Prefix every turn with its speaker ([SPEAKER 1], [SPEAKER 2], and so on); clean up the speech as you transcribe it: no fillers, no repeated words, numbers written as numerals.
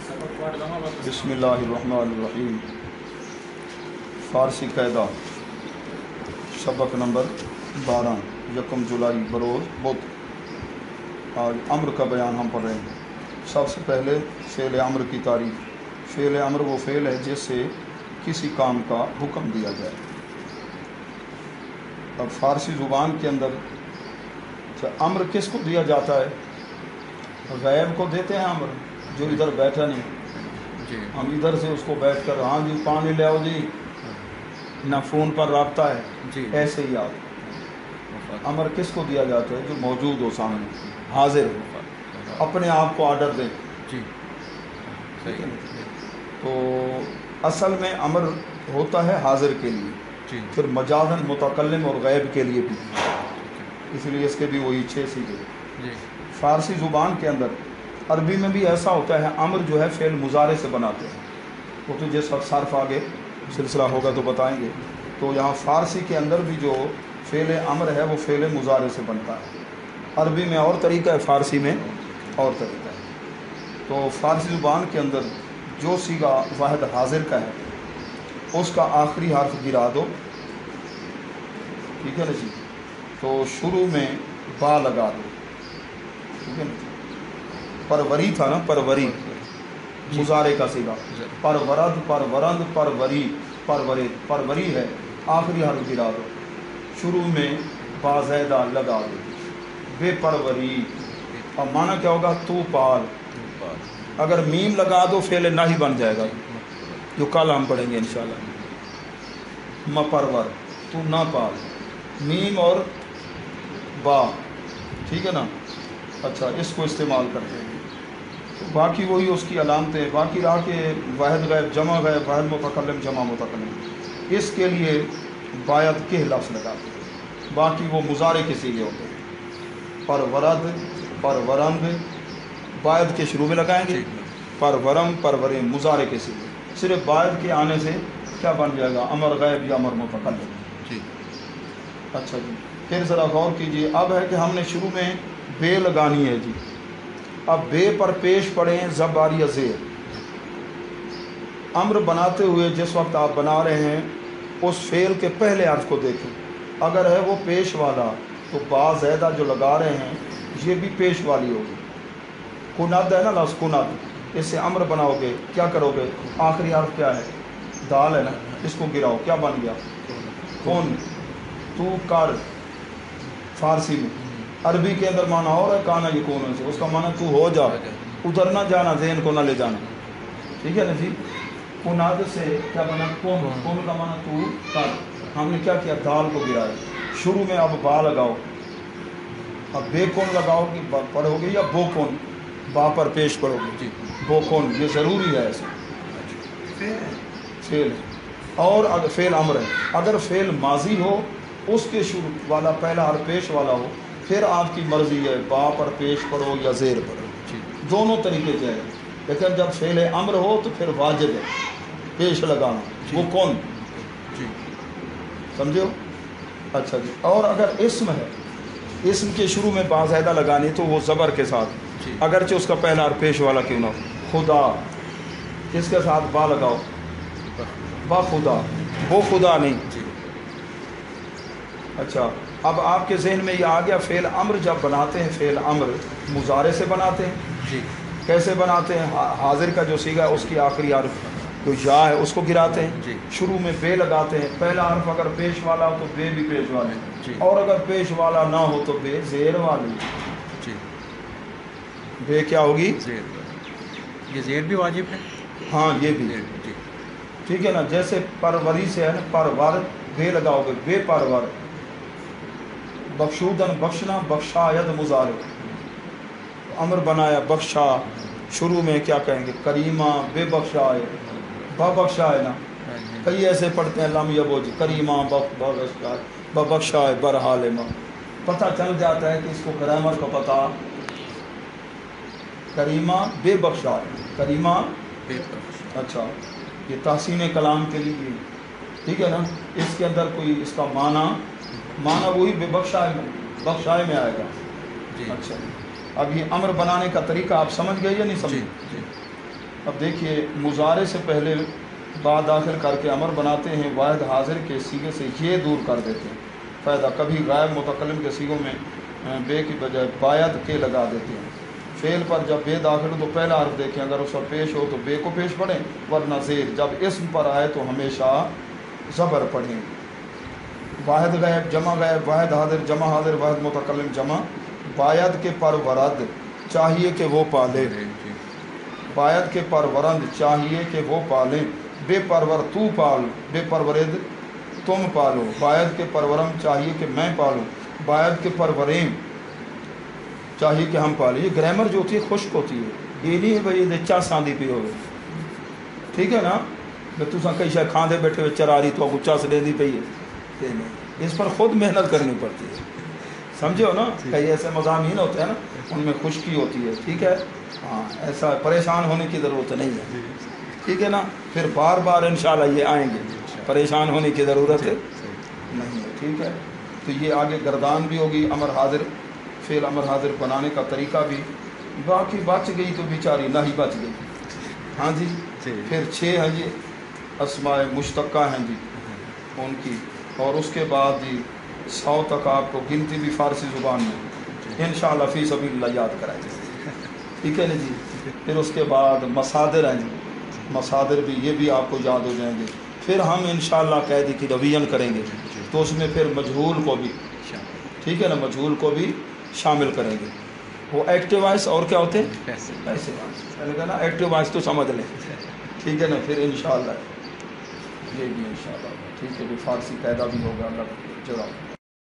[SPEAKER 1] بسم اللہ الرحمن الرحیم۔ فارسی قاعدہ سبق نمبر 12 یکم جولائی بروز بدھ۔ آج امر کا بیان ہم پڑھ رہے ہیں۔ سب سے پہلے فعل امر کی تعریف۔ فعل امر وہ فعل ہے جس سے کسی کام کا حکم دیا جائے۔ اب فارسی زبان کے اندر امر کس کو دیا جاتا ہے؟ غیب کو دیتے ہیں امر، جو ادھر بیٹھا نہیں۔ ہم ادھر سے اس کو بیٹھ کر ہاں جی پانی لے آؤ جی، نہ فون پر رابطہ ہے، ایسے ہی آپ امر کس کو دیا جاتا ہے؟ جو موجود ہو سامنے، حاضر ہو، اپنے آپ کو آرڈر دیں۔ تو اصل میں امر ہوتا ہے حاضر کے لیے، پھر مجازن متکلم اور غیب کے لیے بھی، اس لیے اس کے بھی وہی 6 سیغے۔ فارسی زبان کے اندر عربی میں بھی ایسا ہوتا ہے، امر جو ہے فعل مضارع سے بناتے ہیں، وہ تو جس وقت صرف آگے سلسلہ ہوگا تو بتائیں گے۔ تو یہاں فارسی کے اندر بھی جو فعل امر ہے وہ فعل مضارع سے بنتا ہے۔ عربی میں اور طریقہ ہے، فارسی میں اور طریقہ ہے۔ تو فارسی زبان کے اندر جو صیغہ واحد حاضر کا ہے اس کا آخری حرف گرا دو، ٹھیک ہے نا جی؟ تو شروع میں با لگا دو، ٹھیک ہے نا؟ پروری تھا نا، پروری مضارع کا صیغہ، پرورد، پرورند، پروری، پرورد، پروری ہے، آخری حرف گرا دو، شروع میں با زیدہ لگا دو، بے پروری۔ اب معنی کیا ہوگا؟ تو پال۔ اگر میم لگا دو فعل نہ ہی بن جائے گا، جو کل ہم پڑھیں گے انشاءاللہ۔ مپرور، تو نہ پال، میم اور با، ٹھیک ہے نا؟ اچھا، اس کو استعمال کرتے ہیں۔ باقی وہی اس کی علامتیں، باقی رہا کہ واحد غیب، جمع غیب، واحد متکلم، جمع متکلم، اس کے لیے باید کے لفظ لگاتے ہیں، باقی وہ مضارع کے صیغے ہوتے ہیں۔ پرورد، پرورند، باید کے شروع میں لگائیں گے، پرورم، پرورم، مضارع کے صیغے۔ صرف باید کے آنے سے کیا بن جائے گا؟ امر غیب یا امر متکلم۔ اچھا جی، پھر ذرا غور کیجیے، اب ہے کہ ہم نے شروع میں بے لگانی ہے جی۔ اب بے پر پیش پڑیں زبر یا زیر۔ امر بناتے ہوئے جس وقت آپ بنا رہے ہیں اس فعل کے پہلے حرف کو دیکھیں، اگر ہے وہ پیش والا تو با زیدہ جو لگا رہے ہیں یہ بھی پیش والی ہوگی۔ کناد ہے نا لفظ کناد، اس سے امر بناؤ گے، کیا کرو گے؟ آخری حرف کیا ہے؟ دال ہے نا، اس کو گراؤ، کیا بن گیا؟ کون، تو کر۔ فارسی میں، عربی کے اندر معنی اور ہے کانا یکون سے، اس کا معنی تو ہو جا، ادھر نہ جانا، ذہن کو نہ لے جانا، ٹھیک ہے نا جی؟ کناد سے کیا بنا؟ کون، کون کا معنی تو کر۔ ہم نے کیا کیا؟ دال کو گرایا، شروع میں اب با لگاؤ، اب بے کون لگاؤ گی، پڑھو گے یا بو کون؟ با پر پیش پڑھو گے جی، بو کون، یہ ضروری ہے ایسے فعل۔ اور اگر فعل امر ہے، اگر فعل ماضی ہو اس کے شروع والا پہلا حرف پیش والا ہو، پھر آپ کی مرضی ہے با پر پیش پڑھو یا زیر پڑھو، دونوں طریقے سے ہے۔ لیکن جب فعل امر ہو تو پھر واجب ہے پیش لگانا، وہ کون، سمجھو؟ اچھا جی، اور اگر اسم ہے، اسم کے شروع میں با زیدہ لگانی تو وہ زبر کے ساتھ، اگرچہ اس کا پہلا حرف پیش والا کیوں نہ ہو۔ خدا، اس کے ساتھ با لگاؤ، با خدا، وہ خدا نہیں۔ اچھا، اب آپ کے ذہن میں یہ آ گیا، فعل امر جب بناتے ہیں، فعل امر مضارع سے بناتے ہیں۔ کیسے بناتے ہیں؟ حاضر کا جو صیغہ ہے اس کی آخری حرف جو یا ہے اس کو گراتے ہیں، شروع میں بے لگاتے ہیں، پہلا حرف اگر پیش والا ہو تو بے بھی پیش والے، اور اگر پیش والا نہ ہو تو بے زیر والی۔ بے کیا ہوگی؟
[SPEAKER 2] یہ زیر بھی واجب ہے؟
[SPEAKER 1] ہاں، یہ بھی، ٹھیک ہے نا؟ جیسے پروری سے ہے نا، پرور، بے لگاؤ گے، بے پرور۔ بخشودن، بخشنا، بخشاید مضارع، امر بنایا بخشا، شروع میں کیا کہیں گے؟ کریمہ، بے بخشائے، بخشائے نا، کئی ایسے پڑھتے ہیں لم یبو جی، کریمہ بخشائے برحال ماں، پتہ چل جاتا ہے کہ اس کو گرامر کا پتہ، کریمہ بے بخشائے، کریمہ
[SPEAKER 2] بے بخش۔
[SPEAKER 1] اچھا، یہ تحسین کلام کے لیے، ٹھیک ہے نا؟ اس کے اندر کوئی اس کا معنی وہی بے بخشائے میں آئے گا۔ اچھا، اب یہ امر بنانے کا طریقہ آپ سمجھ گئے یا نہیں سمجھے؟ اب دیکھیے مضارع سے پہلے با داخل کر کے امر بناتے ہیں، واحد حاضر کے سیغے سے یہ دور کر دیتے ہیں فائدہ، کبھی غائب متکلم کے سیغوں میں بے کی بجائے باید کے لگا دیتے ہیں۔ فعل پر جب بے داخل ہو تو پہلا حرف دیکھیں، اگر اس پر پیش ہو تو بے کو پیش پڑھیں، ورنہ زیر۔ جب اسم پر آئے تو ہمیشہ زبر پڑھیں۔ واحد غائب، جمع غائب، واحد حاضر، جمع حاضر، واحد متکلم، جمع۔ باید کے پرورد چاہیے کہ وہ پالے، باید کے پرورند چاہیے کہ وہ پالیں، بے پرور تو پال، بے پرورد تم پالو، باید کے پرورم چاہیے کہ میں پالوں، باید کے پروریم چاہیے کہ ہم پالیں۔ یہ گرامر جو ہوتی ہے خشک ہوتی ہے، یہ نہیں ہے بھائی یہ چا ساندھی پی ہوئے، ٹھیک ہے نا، میں تو کئی شاید کھاندے بیٹھے ہوئے چراری تو گچا سے لیندی پئی ہے، اس پر خود محنت کرنی پڑتی ہے، سمجھے ہو نا۔ کئی ایسے مضامین ہوتے ہیں نا ان میں خشکی ہوتی ہے، ٹھیک ہے، ہاں ایسا پریشان ہونے کی ضرورت نہیں ہے، ٹھیک ہے نا، پھر بار بار انشاءاللہ یہ آئیں گے، پریشان ہونے کی ضرورت نہیں ہے، ٹھیک ہے۔ تو یہ آگے گردان بھی ہوگی، امر حاضر، فعل امر حاضر بنانے کا طریقہ بھی، باقی بچ گئی تو بیچاری نہ ہی بچ گئی، ہاں جی۔ پھر 6 ہیں جی اسماء مشتقہ ہیں جی ان کی، اور اس کے بعد جی 100 تک آپ کو گنتی بھی فارسی زبان میں انشاءاللہ فی سبیل اللہ یاد کرائیں گے، ٹھیک ہے نا جی۔ پھر اس کے بعد مصادر ہیں جی، مصادر بھی یہ بھی آپ کو یاد ہو جائیں گے۔ پھر ہم انشاءاللہ قاعدے کی ریویژن کریں گے تو اس میں پھر مجہول کو بھی، ٹھیک ہے نا، مجہول کو بھی شامل کریں گے۔ وہ ایکٹیو وائس اور کیا ہوتے ہیں، ایسے میں نے کہا نا ایکٹیو وائس تو سمجھ لیں، ٹھیک ہے نا۔ پھر انشاءاللہ یہ بھی انشاءاللہ ٹھیک ہے، بھی فارسی قاعدہ بھی ہوگا، اللہ جزاک۔